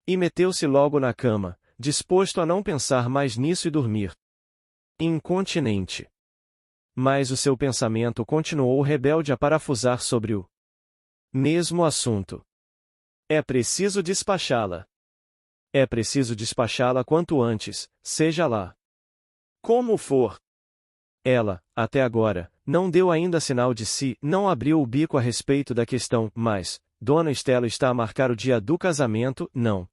E meteu-se logo na cama, disposto a não pensar mais nisso e dormir. Incontinente. Mas o seu pensamento continuou rebelde a parafusar sobre o mesmo assunto. É preciso despachá-la. É preciso despachá-la quanto antes, seja lá como for. Ela, até agora, não deu ainda sinal de si, não abriu o bico a respeito da questão, mas, Dona Estela está a marcar o dia do casamento, não.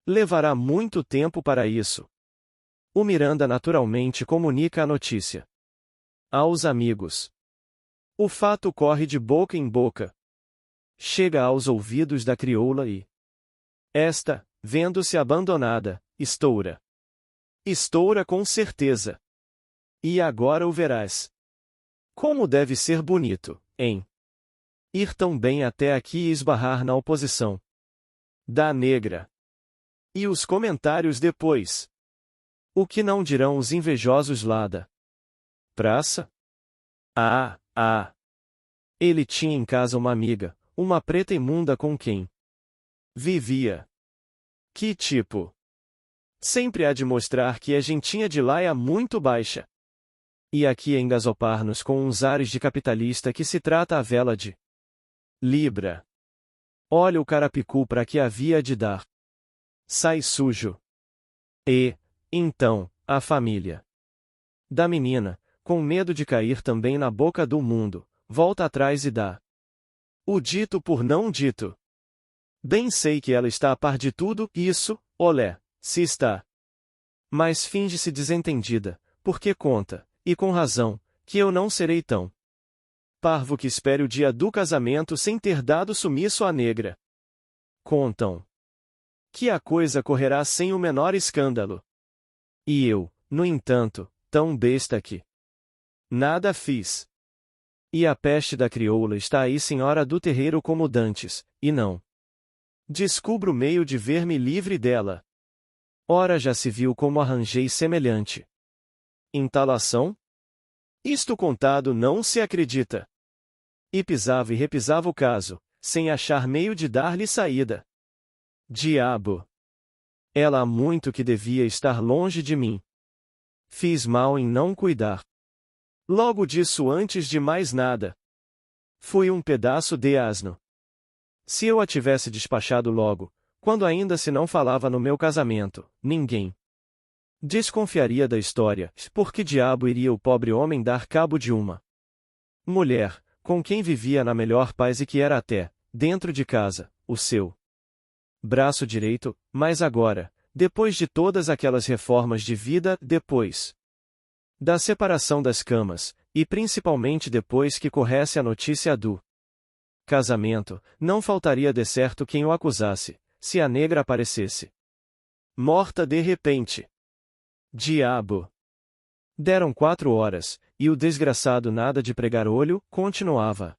Levará muito tempo para isso. O Miranda naturalmente comunica a notícia aos amigos. O fato corre de boca em boca. Chega aos ouvidos da crioula e esta, vendo-se abandonada, estoura. Estoura com certeza. E agora o verás. Como deve ser bonito, hein? Ir tão bem até aqui e esbarrar na oposição da negra. E os comentários depois? O que não dirão os invejosos lá da praça? Ah! Ele tinha em casa uma amiga, uma preta imunda com quem vivia. Que tipo? Sempre há de mostrar que a gentinha de lá é muito baixa. E aqui a engasopar-nos com uns ares de capitalista que se trata a vela de libra. Olha o carapicu para que havia de dar. Sai sujo. E, então, a família da menina, com medo de cair também na boca do mundo, volta atrás e dá o dito por não dito. Bem sei que ela está a par de tudo isso, olé, se está. Mas finge-se desentendida, porque conta, e com razão, que eu não serei tão parvo que espere o dia do casamento sem ter dado sumiço à negra. Contam que a coisa correrá sem o menor escândalo. E eu, no entanto, tão besta que nada fiz. E a peste da crioula está aí, senhora do terreiro, como dantes, e não descubro meio de ver-me livre dela. Ora, já se viu como arranjei semelhante entalação? Isto contado não se acredita. E pisava e repisava o caso, sem achar meio de dar-lhe saída. Diabo! Ela há muito que devia estar longe de mim. Fiz mal em não cuidar. Logo disso, antes de mais nada. Fui um pedaço de asno. Se eu a tivesse despachado logo, quando ainda se não falava no meu casamento, ninguém desconfiaria da história. Por que diabo iria o pobre homem dar cabo de uma mulher, com quem vivia na melhor paz e que era até, dentro de casa, o seu braço direito, mas agora, depois de todas aquelas reformas de vida, depois da separação das camas, e principalmente depois que corresse a notícia do casamento, não faltaria de certo quem o acusasse, se a negra aparecesse morta de repente. Diabo! Deram 4 horas, e o desgraçado, nada de pregar olho, continuava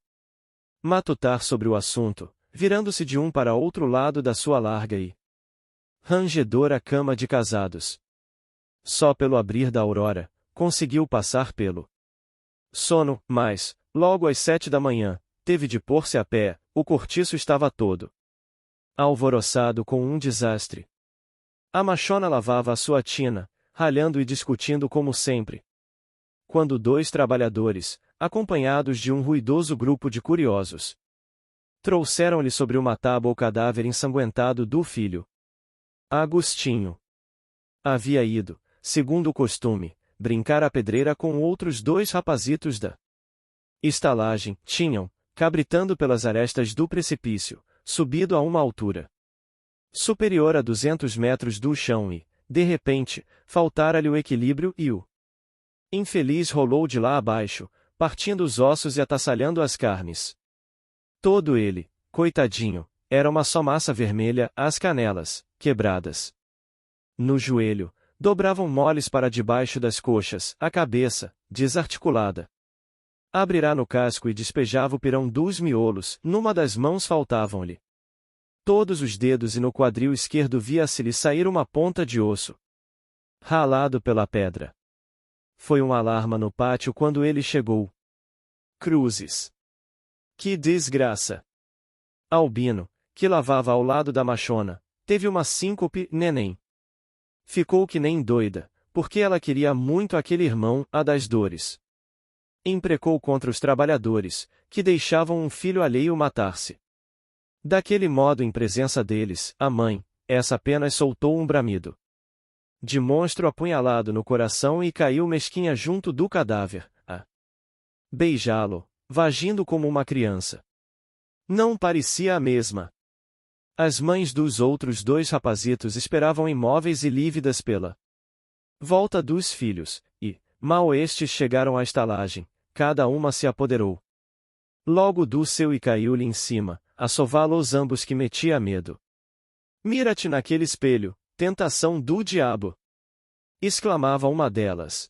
matutar sobre o assunto, virando-se de um para outro lado da sua larga e rangedora cama de casados. Só pelo abrir da aurora, conseguiu passar pelo sono, mas, logo às 7 da manhã, teve de pôr-se a pé, o cortiço estava todo alvoroçado com um desastre. A machona lavava a sua tina, ralhando e discutindo como sempre. Quando 2 trabalhadores, acompanhados de um ruidoso grupo de curiosos, trouxeram-lhe sobre uma tábua o cadáver ensanguentado do filho. Agostinho havia ido, segundo o costume, brincar à pedreira com outros 2 rapazitos da estalagem. Tinham, cabritando pelas arestas do precipício, subido a uma altura superior a 200 metros do chão e, de repente, faltara-lhe o equilíbrio e o infeliz rolou de lá abaixo, partindo os ossos e atassalhando as carnes. Todo ele, coitadinho, era uma só massa vermelha, as canelas, quebradas no joelho, dobravam moles para debaixo das coxas, a cabeça, desarticulada, abrirá no casco e despejava o pirão dos miolos, numa das mãos faltavam-lhe todos os dedos e no quadril esquerdo via-se-lhe sair uma ponta de osso, ralado pela pedra. Foi um alarma no pátio quando ele chegou. Cruzes! Que desgraça! Albino, que lavava ao lado da machona, Teve uma síncope, neném. Ficou que nem doida, porque ela queria muito aquele irmão, a das dores. Imprecou contra os trabalhadores, que deixavam um filho alheio matar-se. Daquele modo, em presença deles, a mãe, essa apenas soltou um bramido de monstro apunhalado no coração e caiu mesquinha junto do cadáver, a beijá-lo, vagindo como uma criança. Não parecia a mesma. As mães dos outros dois rapazitos esperavam imóveis e lívidas pela volta dos filhos, e, mal estes chegaram à estalagem, cada uma se apoderou logo do seu e caiu-lhe em cima, a sová-los ambos que metia medo. Mira-te naquele espelho, tentação do diabo! Exclamava uma delas.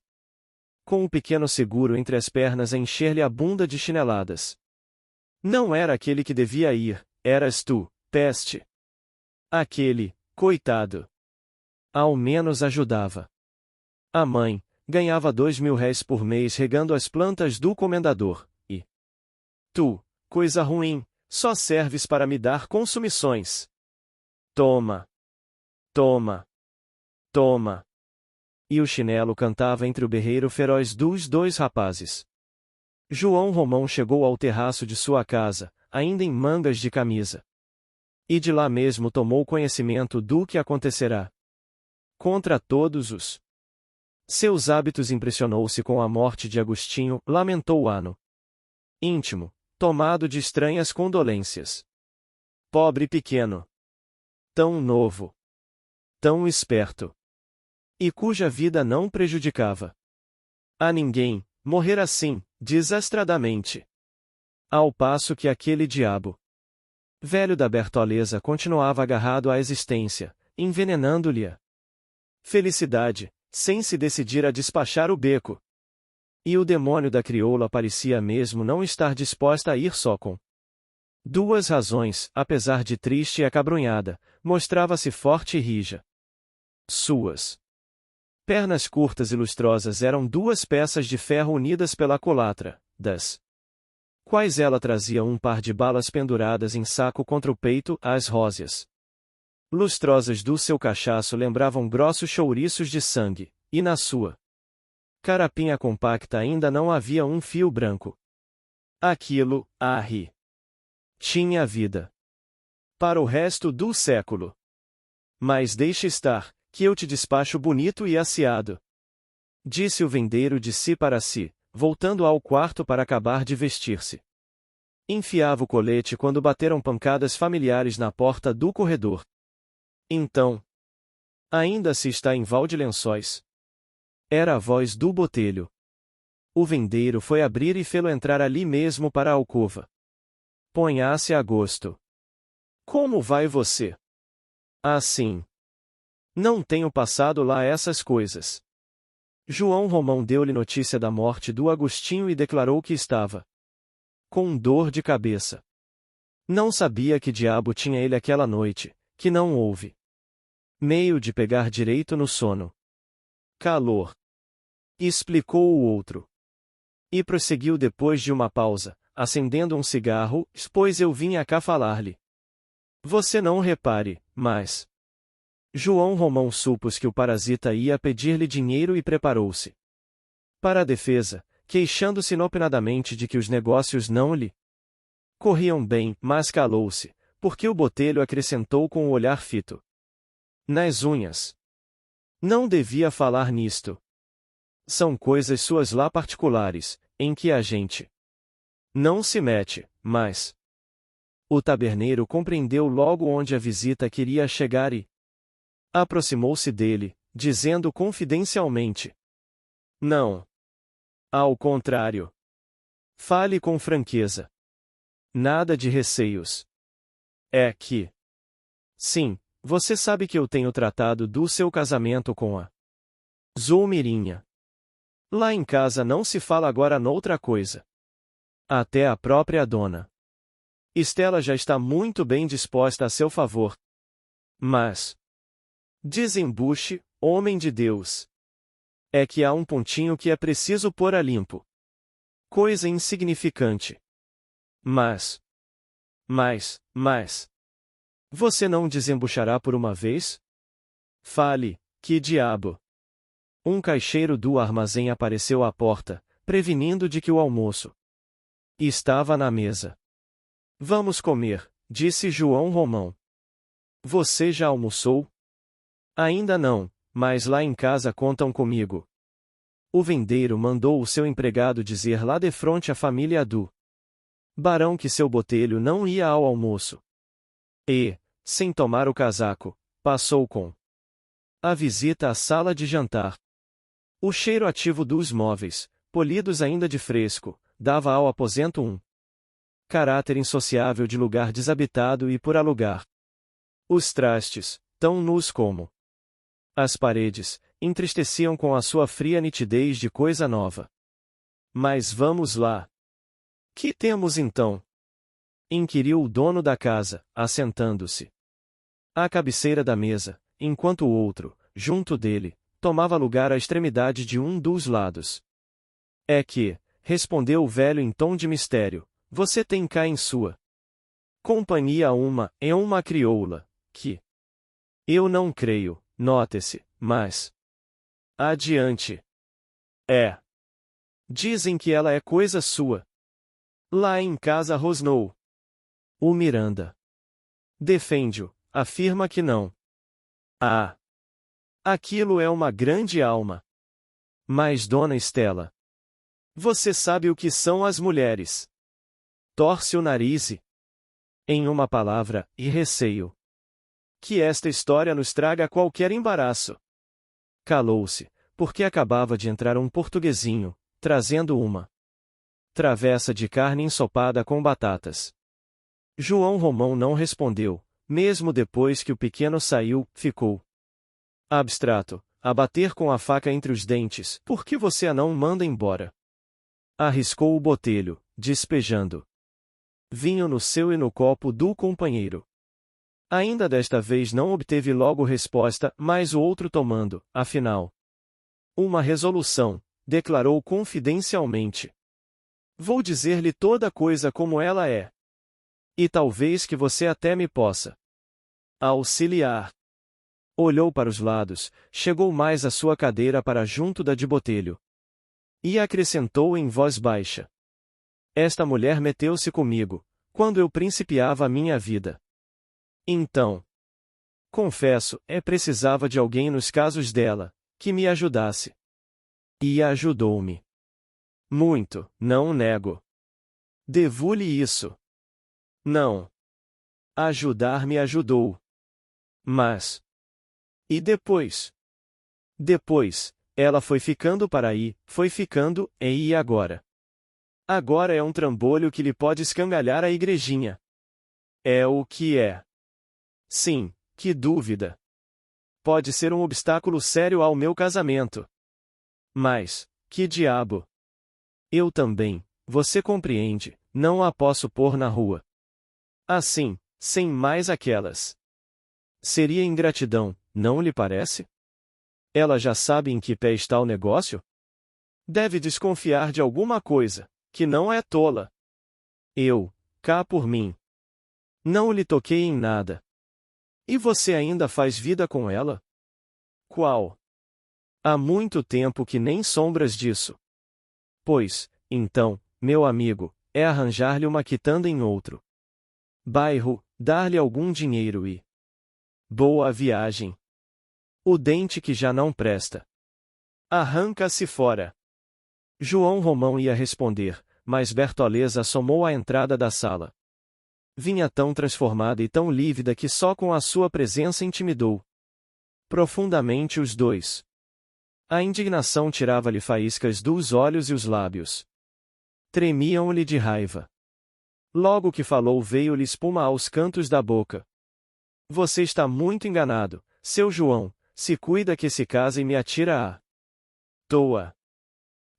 Com o pequeno seguro entre as pernas a encher-lhe a bunda de chineladas. Não era aquele que devia ir, eras tu, peste. Aquele, coitado. Ao menos ajudava. A mãe ganhava 2.000 réis por mês regando as plantas do comendador, e tu, coisa ruim, só serves para me dar consumições. Toma! Toma! Toma! E o chinelo cantava entre o berreiro feroz dos dois rapazes. João Romão chegou ao terraço de sua casa, ainda em mangas de camisa. E de lá mesmo tomou conhecimento do que acontecerá. Contra todos os seus hábitos impressionou-se com a morte de Agostinho, lamentou o ano íntimo, tomado de estranhas condolências. Pobre pequeno! Tão novo! Tão esperto! E cuja vida não prejudicava a ninguém, morrer assim, desastradamente. Ao passo que aquele diabo velho da Bertoleza continuava agarrado à existência, envenenando-lhe a felicidade, sem se decidir a despachar o beco. E o demônio da crioula parecia mesmo não estar disposta a ir só com duas razões, apesar de triste e acabrunhada, mostrava-se forte e rija. Suas pernas curtas e lustrosas eram duas peças de ferro unidas pela culatra, das quais ela trazia um par de balas penduradas em saco contra o peito, as róseas lustrosas do seu cachaço lembravam grossos chouriços de sangue, e na sua carapinha compacta ainda não havia um fio branco. Aquilo, tinha vida para o resto do século. Mas deixa estar, que eu te despacho bonito e aciado. Disse o vendeiro de si para si, voltando ao quarto para acabar de vestir-se. Enfiava o colete quando bateram pancadas familiares na porta do corredor. Então, ainda se está em Val de Lençóis? Era a voz do botelho. O vendeiro foi abrir e fê-lo entrar ali mesmo para a alcova. Ponha-se a gosto. Como vai você? Assim. Não tenho passado lá essas coisas. João Romão deu-lhe notícia da morte do Agostinho e declarou que estava com dor de cabeça. Não sabia que diabo tinha ele aquela noite, que não houve meio de pegar direito no sono. Calor. Explicou o outro. E prosseguiu depois de uma pausa, acendendo um cigarro, pois eu vinha cá falar-lhe. Você não repare, mas João Romão supôs que o parasita ia pedir-lhe dinheiro e preparou-se para a defesa, queixando-se inopinadamente de que os negócios não lhe corriam bem, mas calou-se, porque o botelho acrescentou com o olhar fito nas unhas. Não devia falar nisto. São coisas suas lá particulares, em que a gente não se mete, mas o taberneiro compreendeu logo onde a visita queria chegar e aproximou-se dele, dizendo confidencialmente: Não. Ao contrário. Fale com franqueza. Nada de receios. É que... Sim, você sabe que eu tenho tratado do seu casamento com a Zulmirinha. Lá em casa não se fala agora noutra coisa. Até a própria dona Estela já está muito bem disposta a seu favor. Mas... desembuche, homem de Deus. É que há um pontinho que é preciso pôr a limpo. Coisa insignificante. Mas... Você não desembuchará por uma vez? Fale, que diabo! Um caixeiro do armazém apareceu à porta, prevenindo de que o almoço estava na mesa. Vamos comer, disse João Romão. Você já almoçou? Ainda não, mas lá em casa contam comigo. O vendeiro mandou o seu empregado dizer lá defronte à família do barão que seu botelho não ia ao almoço. E, sem tomar o casaco, passou com a visita à sala de jantar. O cheiro ativo dos móveis, polidos ainda de fresco, dava ao aposento um caráter insociável de lugar desabitado e por alugar. Os trastes, tão nus como as paredes, entristeciam com a sua fria nitidez de coisa nova. Mas vamos lá. Que temos então? Inquiriu o dono da casa, assentando-se à cabeceira da mesa, enquanto o outro, junto dele, tomava lugar à extremidade de um dos lados. É que, respondeu o velho em tom de mistério, você tem cá em sua companhia uma crioula, que eu não creio, note-se, mas adiante. É. Dizem que ela é coisa sua. Lá em casa rosnou. O Miranda defende-o, afirma que não. Ah! Aquilo é uma grande alma. Mas Dona Estela, você sabe o que são as mulheres. Torce o nariz e, em uma palavra, e receio que esta história nos traga qualquer embaraço. Calou-se, porque acabava de entrar um portuguesinho, trazendo uma travessa de carne ensopada com batatas. João Romão não respondeu, mesmo depois que o pequeno saiu, ficou abstrato, a bater com a faca entre os dentes. Por que você a não manda embora? Arriscou o botelho, despejando vinho no seu e no copo do companheiro. Ainda desta vez não obteve logo resposta, mas o outro tomando, afinal, uma resolução, declarou confidencialmente. Vou dizer-lhe toda coisa como ela é. E talvez que você até me possa auxiliar. Olhou para os lados, chegou mais a sua cadeira para junto da de botelho. E acrescentou em voz baixa. Esta mulher meteu-se comigo, quando eu principiava a minha vida. Então, confesso, precisava de alguém nos casos dela, que me ajudasse. E ajudou-me. Muito, não nego. Devo-lhe isso. Não. Ajudar-me ajudou. Mas. E depois? Depois, ela foi ficando para aí, foi ficando, e agora? Agora é um trambolho que lhe pode escangalhar a igrejinha. É o que é. Sim, que dúvida. Pode ser um obstáculo sério ao meu casamento. Mas, que diabo? Eu também, você compreende, não a posso pôr na rua. Assim, sem mais aquelas. Seria ingratidão, não lhe parece? Ela já sabe em que pé está o negócio? Deve desconfiar de alguma coisa, que não é tola. Eu, cá por mim, não lhe toquei em nada. E você ainda faz vida com ela? Qual? Há muito tempo que nem sombras disso. Pois, então, meu amigo, é arranjar-lhe uma quitanda em outro bairro, dar-lhe algum dinheiro e boa viagem. O dente que já não presta. Arranca-se fora. João Romão ia responder, mas Bertoleza assomou à entrada da sala. Vinha tão transformada e tão lívida que só com a sua presença intimidou profundamente os dois. A indignação tirava-lhe faíscas dos olhos e os lábios tremiam-lhe de raiva. Logo que falou veio-lhe espuma aos cantos da boca. Você está muito enganado, seu João, se cuida que se casa e me atira à toa.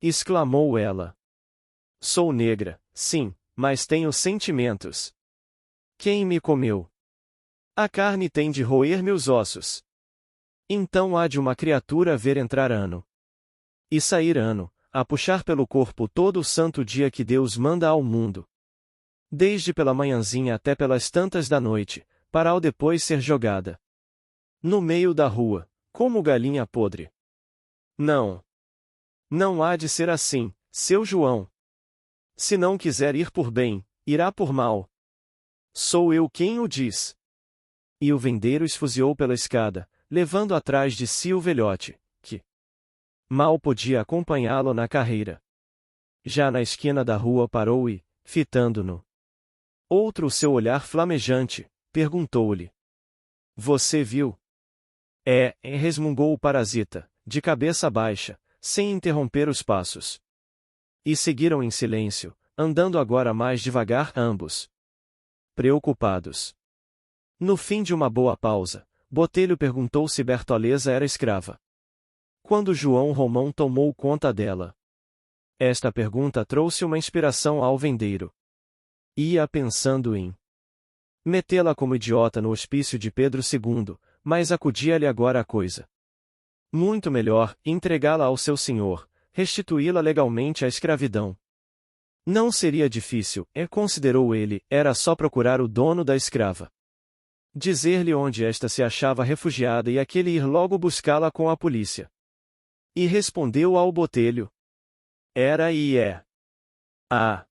Exclamou ela. Sou negra, sim, mas tenho sentimentos. Quem me comeu? A carne tem de roer-me os ossos. Então há de uma criatura ver entrar ano e sair ano, a puxar pelo corpo todo o santo dia que Deus manda ao mundo. Desde pela manhãzinha até pelas tantas da noite, para ao depois ser jogada no meio da rua, como galinha podre. Não. Não há de ser assim, seu João. Se não quiser ir por bem, irá por mal. Sou eu quem o diz. E o vendeiro esfuziou pela escada, levando atrás de si o velhote, que mal podia acompanhá-lo na carreira. Já na esquina da rua parou e, fitando-no outro o seu olhar flamejante, perguntou-lhe: Você viu? Resmungou o parasita, de cabeça baixa, sem interromper os passos. E seguiram em silêncio, andando agora mais devagar ambos, preocupados. No fim de uma boa pausa, Botelho perguntou se Bertoleza era escrava. Quando João Romão tomou conta dela. Esta pergunta trouxe uma inspiração ao vendeiro. Ia pensando em metê-la como idiota no hospício de Pedro II, mas acudia-lhe agora a coisa. Muito melhor, entregá-la ao seu senhor, restituí-la legalmente à escravidão. Não seria difícil, considerou ele, era só procurar o dono da escrava. Dizer-lhe onde esta se achava refugiada e aquele ir logo buscá-la com a polícia. E respondeu ao Botelho: Era e é. Ah!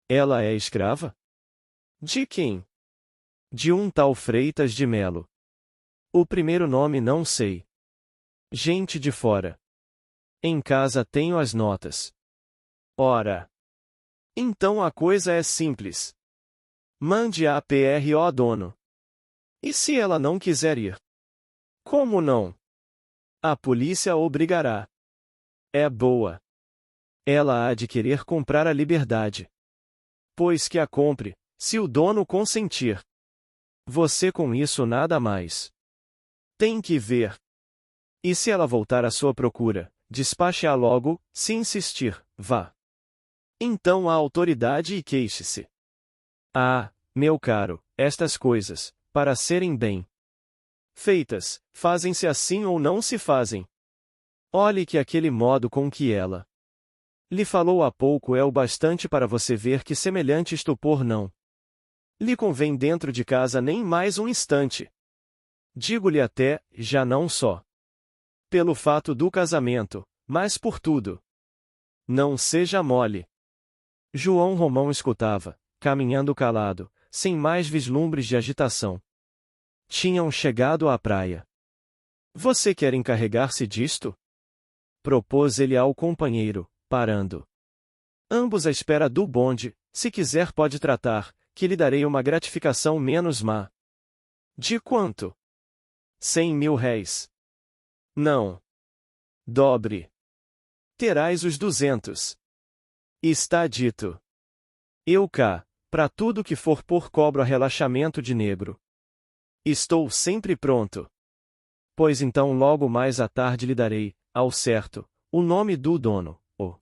Ela é escrava? De quem? De um tal Freitas de Melo. O primeiro nome não sei. Gente de fora. Em casa tenho as notas. Ora. Então a coisa é simples. Mande a PRO dono. E se ela não quiser ir? Como não? A polícia obrigará. É boa. Ela há de querer comprar a liberdade. Pois que a compre, se o dono consentir. Você com isso nada mais. Tem que ver. E se ela voltar à sua procura, despache-a logo, se insistir, vá. Então a autoridade e queixe-se. Ah, meu caro, estas coisas, para serem bem feitas, fazem-se assim ou não se fazem. Olhe que aquele modo com que ela lhe falou há pouco é o bastante para você ver que semelhante estupor não lhe convém dentro de casa nem mais um instante. Digo-lhe até, já não só pelo fato do casamento, mas por tudo. Não seja mole. João Romão escutava, caminhando calado, sem mais vislumbres de agitação. Tinham chegado à praia. Você quer encarregar-se disto? Propôs ele ao companheiro, parando. Ambos à espera do bonde, se quiser pode tratar, que lhe darei uma gratificação menos má. De quanto? 100.000 réis. Não. Dobre. Terás os 200. Está dito. Eu cá, pra tudo que for por cobro a relaxamento de negro. Estou sempre pronto. Pois então logo mais à tarde lhe darei, ao certo, o nome do dono, o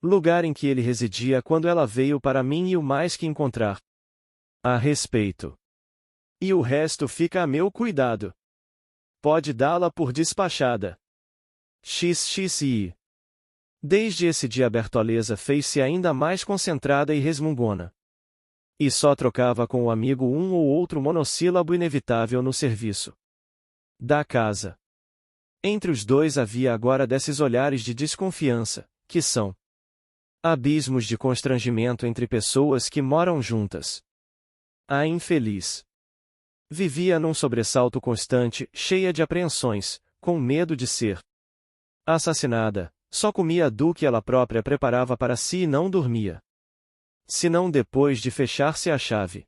lugar em que ele residia quando ela veio para mim e o mais que encontrar a respeito. E o resto fica a meu cuidado. Pode dá-la por despachada. XXI. Desde esse dia a Bertoleza fez-se ainda mais concentrada e resmungona. E só trocava com o amigo um ou outro monossílabo inevitável no serviço da casa. Entre os dois havia agora desses olhares de desconfiança, que são abismos de constrangimento entre pessoas que moram juntas. A infeliz vivia num sobressalto constante, cheia de apreensões, com medo de ser assassinada, só comia do que ela própria preparava para si e não dormia. Senão depois de fechar-se a chave.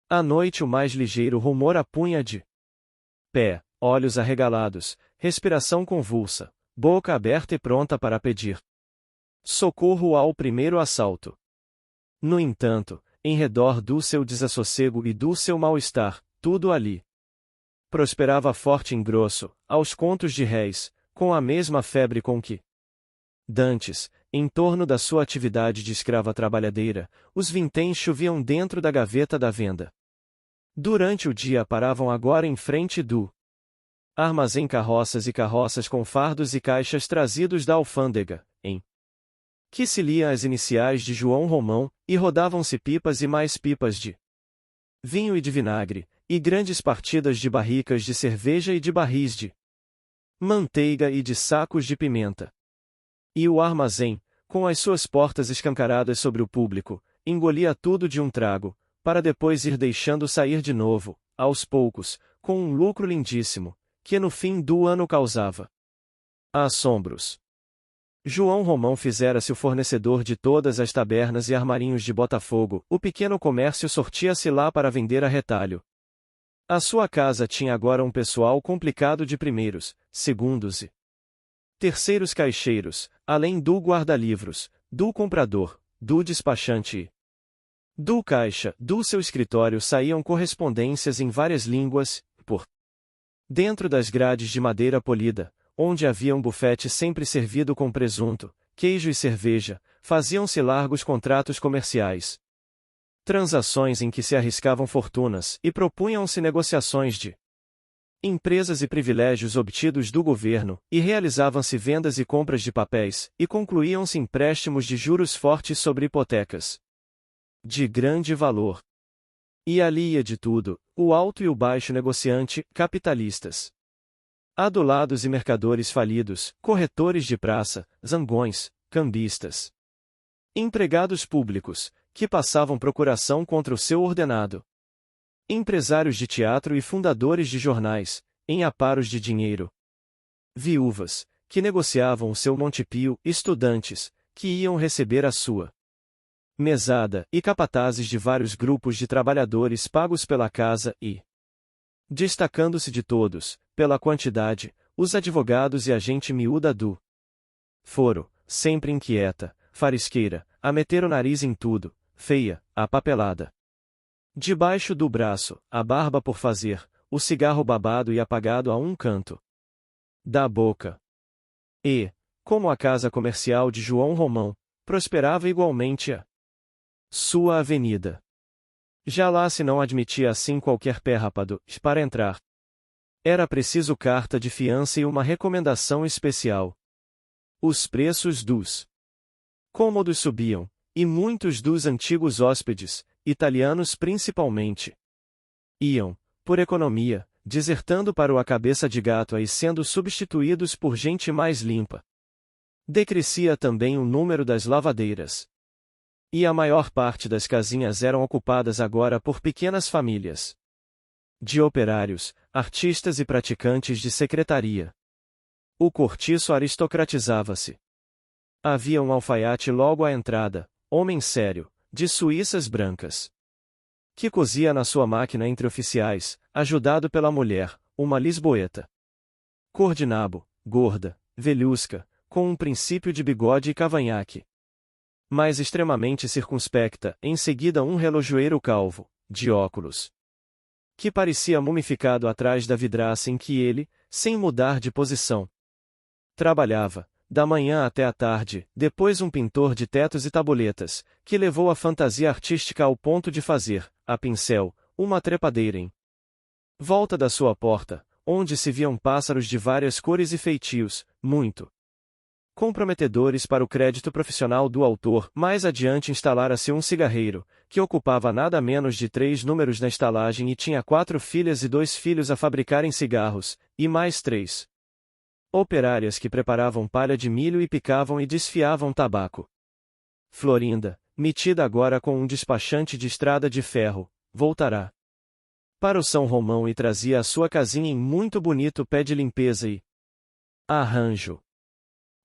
À noite o mais ligeiro rumor a punha de pé, olhos arregalados, respiração convulsa, boca aberta e pronta para pedir socorro ao primeiro assalto. No entanto, em redor do seu desassossego e do seu mal-estar, tudo ali prosperava forte e grosso, aos contos de réis, com a mesma febre com que dantes, em torno da sua atividade de escrava trabalhadeira, os vinténs choviam dentro da gaveta da venda. Durante o dia paravam agora em frente do armazém carroças e carroças com fardos e caixas trazidos da alfândega, em que se lia as iniciais de João Romão, e rodavam-se pipas e mais pipas de vinho e de vinagre, e grandes partidas de barricas de cerveja e de barris de manteiga e de sacos de pimenta. E o armazém, com as suas portas escancaradas sobre o público, engolia tudo de um trago, para depois ir deixando sair de novo, aos poucos, com um lucro lindíssimo, que no fim do ano causava assombros. João Romão fizera-se o fornecedor de todas as tabernas e armarinhos de Botafogo, o pequeno comércio sortia-se lá para vender a retalho. A sua casa tinha agora um pessoal complicado de primeiros, segundos e terceiros caixeiros, além do guarda-livros, do comprador, do despachante e do caixa. Do seu escritório saíam correspondências em várias línguas, por dentro das grades de madeira polida, onde havia um bufete sempre servido com presunto, queijo e cerveja, faziam-se largos contratos comerciais. Transações em que se arriscavam fortunas e propunham-se negociações de empresas e privilégios obtidos do governo, e realizavam-se vendas e compras de papéis, e concluíam-se empréstimos de juros fortes sobre hipotecas de grande valor. E ali ia de tudo, o alto e o baixo negociante, capitalistas, adulados e mercadores falidos, corretores de praça, zangões, cambistas, empregados públicos, que passavam procuração contra o seu ordenado, empresários de teatro e fundadores de jornais, em aparos de dinheiro, viúvas, que negociavam o seu montepio, estudantes, que iam receber a sua mesada, e capatazes de vários grupos de trabalhadores pagos pela casa e, destacando-se de todos, pela quantidade, os advogados e a gente miúda do foro, sempre inquieta, farisqueira, a meter o nariz em tudo, feia, a papelada debaixo do braço, a barba por fazer, o cigarro babado e apagado a um canto da boca. E, como a casa comercial de João Romão, prosperava igualmente a sua avenida. Já lá se não admitia assim qualquer pérrapado, para entrar. Era preciso carta de fiança e uma recomendação especial. Os preços dos cômodos subiam, e muitos dos antigos hóspedes, italianos principalmente, iam, por economia, desertando para o a cabeça de gato e sendo substituídos por gente mais limpa. Decrescia também o número das lavadeiras. E a maior parte das casinhas eram ocupadas agora por pequenas famílias de operários, artistas e praticantes de secretaria. O cortiço aristocratizava-se. Havia um alfaiate logo à entrada, homem sério, de suíças brancas, que cosia na sua máquina entre oficiais, ajudado pela mulher, uma lisboeta cor de nabo, gorda, velhusca, com um princípio de bigode e cavanhaque, mas extremamente circunspecta, em seguida um relojoeiro calvo, de óculos, que parecia mumificado atrás da vidraça em que ele, sem mudar de posição, trabalhava, da manhã até a tarde, depois um pintor de tetos e tabuletas, que levou a fantasia artística ao ponto de fazer, a pincel, uma trepadeira em volta da sua porta, onde se viam pássaros de várias cores e feitios, muito comprometedores para o crédito profissional do autor. Mais adiante instalara-se um cigarreiro, que ocupava nada menos de 3 números na estalagem e tinha 4 filhas e 2 filhos a fabricarem cigarros, e mais 3 operárias que preparavam palha de milho e picavam e desfiavam tabaco. Florinda, metida agora com um despachante de estrada de ferro, voltará para o São Romão e trazia a sua casinha em muito bonito pé de limpeza e arranjo.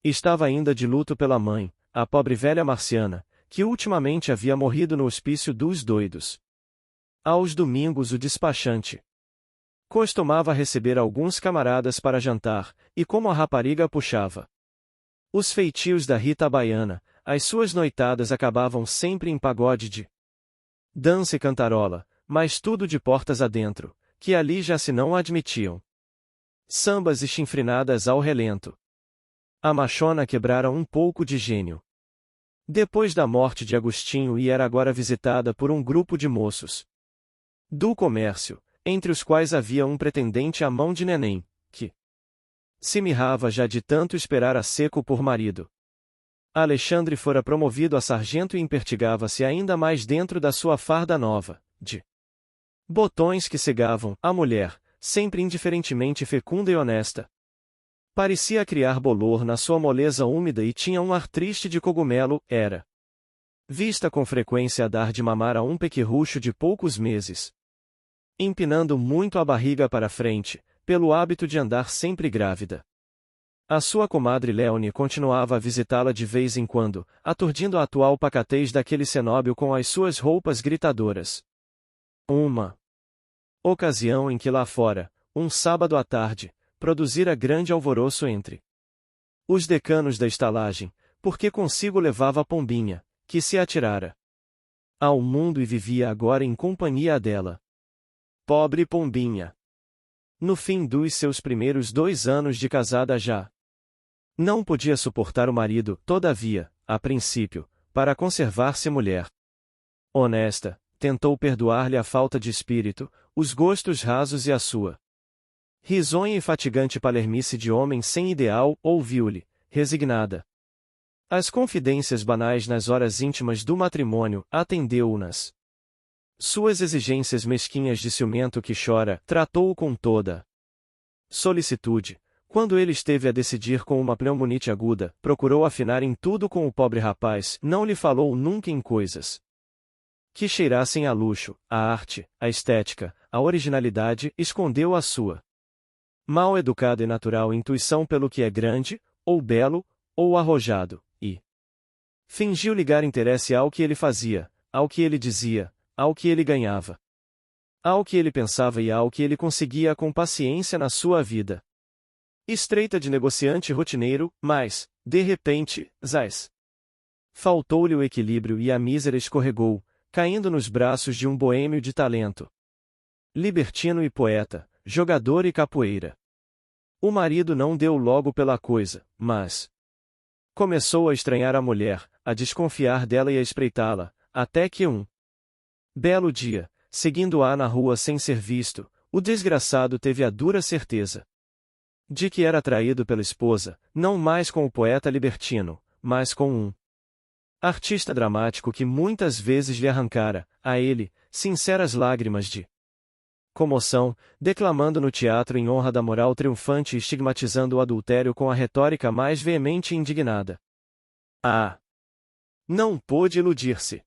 Estava ainda de luto pela mãe, a pobre velha Marciana, que ultimamente havia morrido no hospício dos doidos. Aos domingos o despachante costumava receber alguns camaradas para jantar, e como a rapariga puxava os feitios da Rita Baiana, as suas noitadas acabavam sempre em pagode de dança e cantarola, mas tudo de portas adentro, que ali já se não admitiam sambas e chinfrinadas ao relento. A machona quebrara um pouco de gênio depois da morte de Agostinho e era agora visitada por um grupo de moços do comércio, entre os quais havia um pretendente à mão de neném, que se mirrava já de tanto esperar a seco por marido. Alexandre fora promovido a sargento e impertigava-se ainda mais dentro da sua farda nova, de Botões que cegavam, a mulher, sempre indiferentemente fecunda e honesta. Parecia criar bolor na sua moleza úmida e tinha um ar triste de cogumelo, era vista com frequência a dar de mamar a um pequerrucho de poucos meses. Empinando muito a barriga para frente, pelo hábito de andar sempre grávida. A sua comadre Léonie continuava a visitá-la de vez em quando, aturdindo a atual pacatez daquele cenóbio com as suas roupas gritadoras. Uma ocasião em que lá fora, um sábado à tarde, produzira grande alvoroço entre os decanos da estalagem, porque consigo levava a pombinha, que se atirara ao mundo e vivia agora em companhia dela. Pobre pombinha! No fim dos seus primeiros 2 anos de casada já não podia suportar o marido, todavia, a princípio, para conservar-se mulher honesta, tentou perdoar-lhe a falta de espírito, os gostos rasos e a sua risonha e fatigante palermice de homem sem ideal, ouviu-lhe, resignada. As confidências banais nas horas íntimas do matrimônio, atendeu-nas. Suas exigências mesquinhas de ciumento que chora, tratou-o com toda solicitude. Quando ele esteve a decidir com uma pneumonite aguda, procurou afinar em tudo com o pobre rapaz, não lhe falou nunca em coisas que cheirassem a luxo, a arte, a estética, a originalidade, escondeu a sua mal educada e natural intuição pelo que é grande, ou belo, ou arrojado, e fingiu ligar interesse ao que ele fazia, ao que ele dizia, ao que ele ganhava, ao que ele pensava e ao que ele conseguia com paciência na sua vida estreita de negociante rotineiro, mas, de repente, zás. Faltou-lhe o equilíbrio e a mísera escorregou, caindo nos braços de um boêmio de talento. Libertino e poeta, jogador e capoeira. O marido não deu logo pela coisa, mas começou a estranhar a mulher, a desconfiar dela e a espreitá-la, até que um belo dia, seguindo-a na rua sem ser visto, o desgraçado teve a dura certeza de que era traído pela esposa, não mais com o poeta libertino, mas com um artista dramático que muitas vezes lhe arrancara, a ele, sinceras lágrimas de comoção, declamando no teatro em honra da moral triunfante e estigmatizando o adultério com a retórica mais veemente e indignada. Ah! Não pôde iludir-se.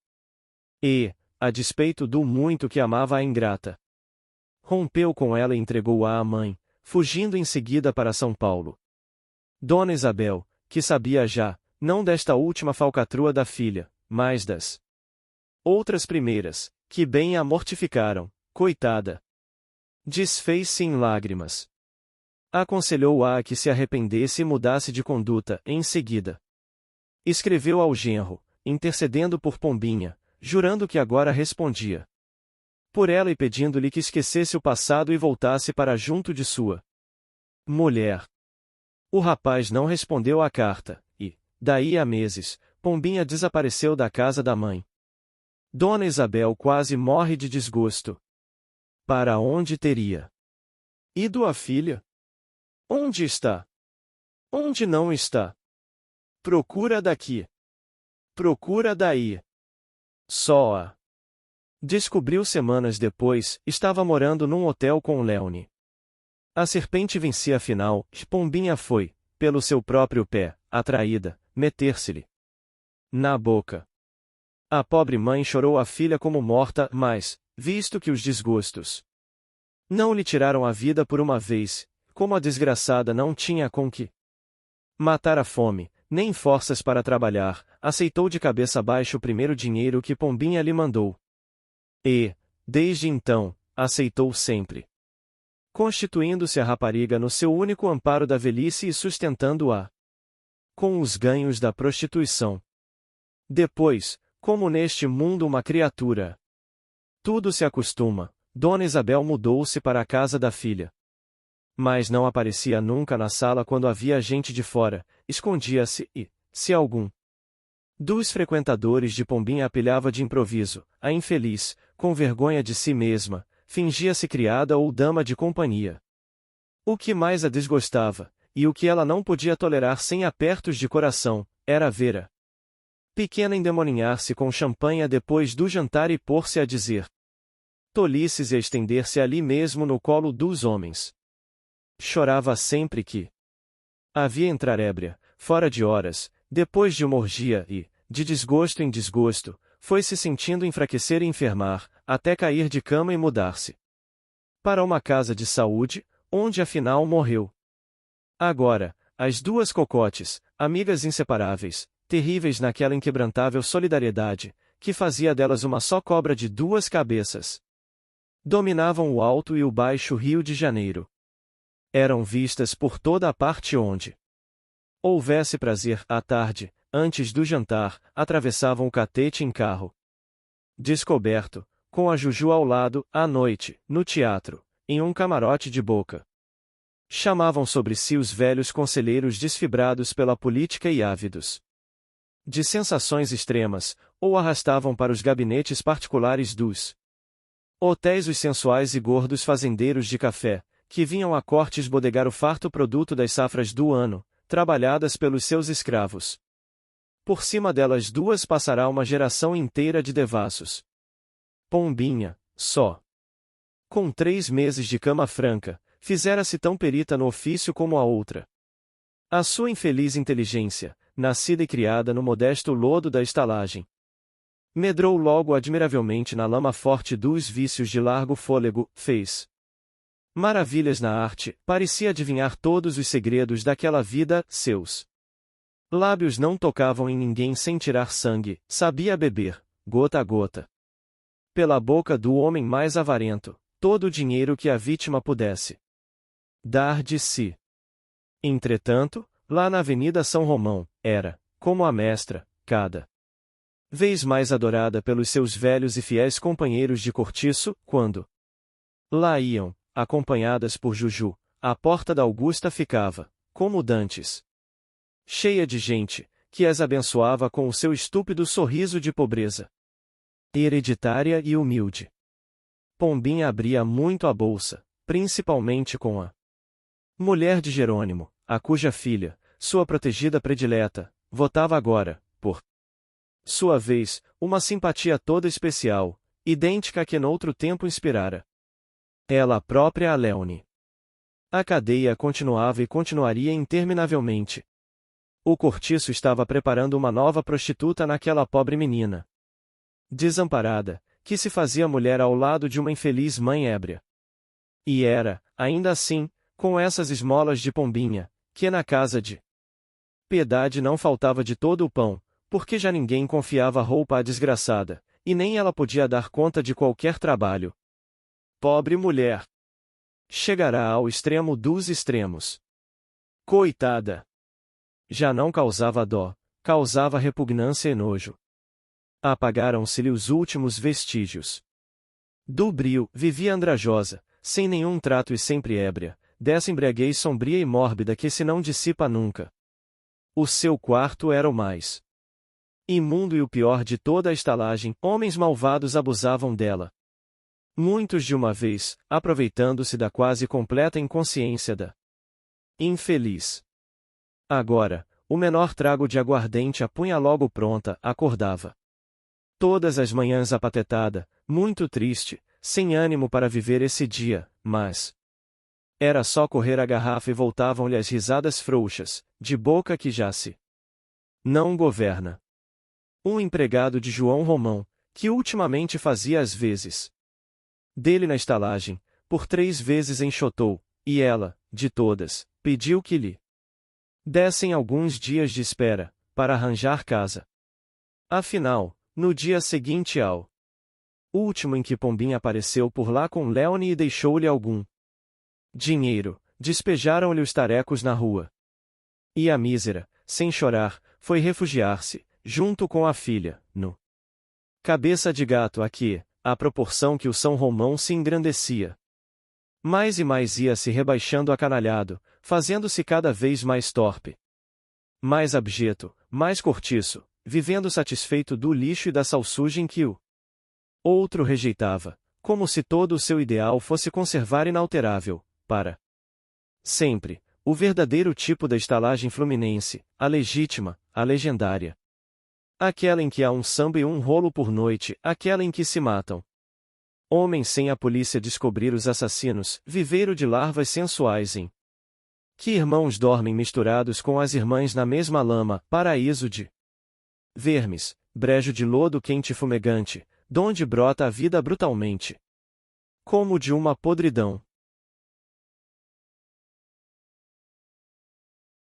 E, a despeito do muito que amava a ingrata, rompeu com ela e entregou-a à mãe, fugindo em seguida para São Paulo. Dona Isabel, que sabia já, não desta última falcatrua da filha, mas das outras primeiras, que bem a mortificaram, coitada, desfez-se em lágrimas. Aconselhou-a a que se arrependesse e mudasse de conduta, em seguida. Escreveu ao genro, intercedendo por Pombinha, jurando que agora respondia por ela e pedindo-lhe que esquecesse o passado e voltasse para junto de sua mulher. O rapaz não respondeu à carta, e, daí a meses, Pombinha desapareceu da casa da mãe. Dona Isabel quase morre de desgosto. Para onde teria ido a filha? Onde está? Onde não está? Procura daqui. Procura daí. Só a descobriu semanas depois, estava morando num hotel com Léonie. A serpente vencia afinal, Pombinha foi, pelo seu próprio pé, atraída, meter-se-lhe na boca. A pobre mãe chorou a filha como morta, mas, visto que os desgostos não lhe tiraram a vida por uma vez, como a desgraçada não tinha com que matar a fome, nem forças para trabalhar, aceitou de cabeça baixa o primeiro dinheiro que Pombinha lhe mandou. E, desde então, aceitou sempre. Constituindo-se a rapariga no seu único amparo da velhice e sustentando-a com os ganhos da prostituição. Depois, como neste mundo uma criatura tudo se acostuma, Dona Isabel mudou-se para a casa da filha. Mas não aparecia nunca na sala quando havia gente de fora, escondia-se e, se algum dos frequentadores de Pombinha apilhava de improviso, a infeliz, com vergonha de si mesma, fingia-se criada ou dama de companhia. O que mais a desgostava, e o que ela não podia tolerar sem apertos de coração, era ver-a pequena endemoninhar-se com champanha depois do jantar e pôr-se a dizer tolices e a estender-se ali mesmo no colo dos homens. Chorava sempre que havia entrar ébria, fora de horas, depois de uma orgia e, de desgosto em desgosto, foi se sentindo enfraquecer e enfermar, até cair de cama e mudar-se para uma casa de saúde, onde afinal morreu. Agora, as duas cocotes, amigas inseparáveis, terríveis naquela inquebrantável solidariedade, que fazia delas uma só cobra de duas cabeças, dominavam o alto e o baixo Rio de Janeiro. Eram vistas por toda a parte onde houvesse prazer. À tarde, antes do jantar, atravessavam o Catete em carro descoberto, com a Juju ao lado, à noite, no teatro, em um camarote de boca. Chamavam sobre si os velhos conselheiros desfibrados pela política e ávidos de sensações extremas, ou arrastavam para os gabinetes particulares dos hotéis os sensuais e gordos fazendeiros de café, que vinham a cortes bodegar o farto produto das safras do ano, trabalhadas pelos seus escravos. Por cima delas duas passará uma geração inteira de devassos. Pombinha, só com 3 meses de cama franca, fizera-se tão perita no ofício como a outra. A sua infeliz inteligência, nascida e criada no modesto lodo da estalagem, medrou logo admiravelmente na lama forte dos vícios de largo fôlego, fez maravilhas na arte, parecia adivinhar todos os segredos daquela vida, seus lábios não tocavam em ninguém sem tirar sangue, sabia beber, gota a gota, pela boca do homem mais avarento, todo o dinheiro que a vítima pudesse dar de si. Entretanto, lá na Avenida São Romão, era, como a mestra, cada vez mais adorada pelos seus velhos e fiéis companheiros de cortiço, quando lá iam, acompanhadas por Juju, a porta da Augusta ficava, como dantes, cheia de gente, que as abençoava com o seu estúpido sorriso de pobreza hereditária e humilde. Pombinha abria muito a bolsa, principalmente com a mulher de Jerônimo, a cuja filha, sua protegida predileta, votava agora, por sua vez, uma simpatia toda especial, idêntica à que noutro tempo inspirara ela própria a Léonie. A cadeia continuava e continuaria interminavelmente. O cortiço estava preparando uma nova prostituta naquela pobre menina desamparada, que se fazia mulher ao lado de uma infeliz mãe ébria. E era, ainda assim, com essas esmolas de Pombinha, que na casa de Piedade não faltava de todo o pão, porque já ninguém confiava roupa à desgraçada, e nem ela podia dar conta de qualquer trabalho. Pobre mulher! Chegará ao extremo dos extremos. Coitada! Já não causava dó, causava repugnância e nojo. Apagaram-se-lhe os últimos vestígios do brio, vivia andrajosa, sem nenhum trato e sempre ébria, dessa embriaguez sombria e mórbida que se não dissipa nunca. O seu quarto era o mais imundo e o pior de toda a estalagem, homens malvados abusavam dela. Muitos de uma vez, aproveitando-se da quase completa inconsciência da infeliz. Agora, o menor trago de aguardente a punha logo pronta, acordava todas as manhãs apatetada, muito triste, sem ânimo para viver esse dia, mas era só correr a garrafa e voltavam-lhe as risadas frouxas, de boca que já se não governa. Um empregado de João Romão, que ultimamente fazia as vezes dele na estalagem, por 3 vezes enxotou, e ela, de todas, pediu que lhe dessem alguns dias de espera, para arranjar casa. Afinal, no dia seguinte ao último em que Pombinha apareceu por lá com Léonie e deixou-lhe algum dinheiro, despejaram-lhe os tarecos na rua. E a mísera, sem chorar, foi refugiar-se, junto com a filha, no cabeça de gato a que, à proporção que o São Romão se engrandecia, mais e mais ia se rebaixando acanalhado, fazendo-se cada vez mais torpe, mais abjeto, mais cortiço, vivendo satisfeito do lixo e da salsugem que o outro rejeitava, como se todo o seu ideal fosse conservar inalterável, para sempre, o verdadeiro tipo da estalagem fluminense, a legítima, a legendária. Aquela em que há um samba e um rolo por noite, aquela em que se matam Homem sem a polícia descobrir os assassinos, viveiro de larvas sensuais em que irmãos dormem misturados com as irmãs na mesma lama, paraíso de vermes, brejo de lodo quente e fumegante, donde brota a vida brutalmente. Como de uma podridão.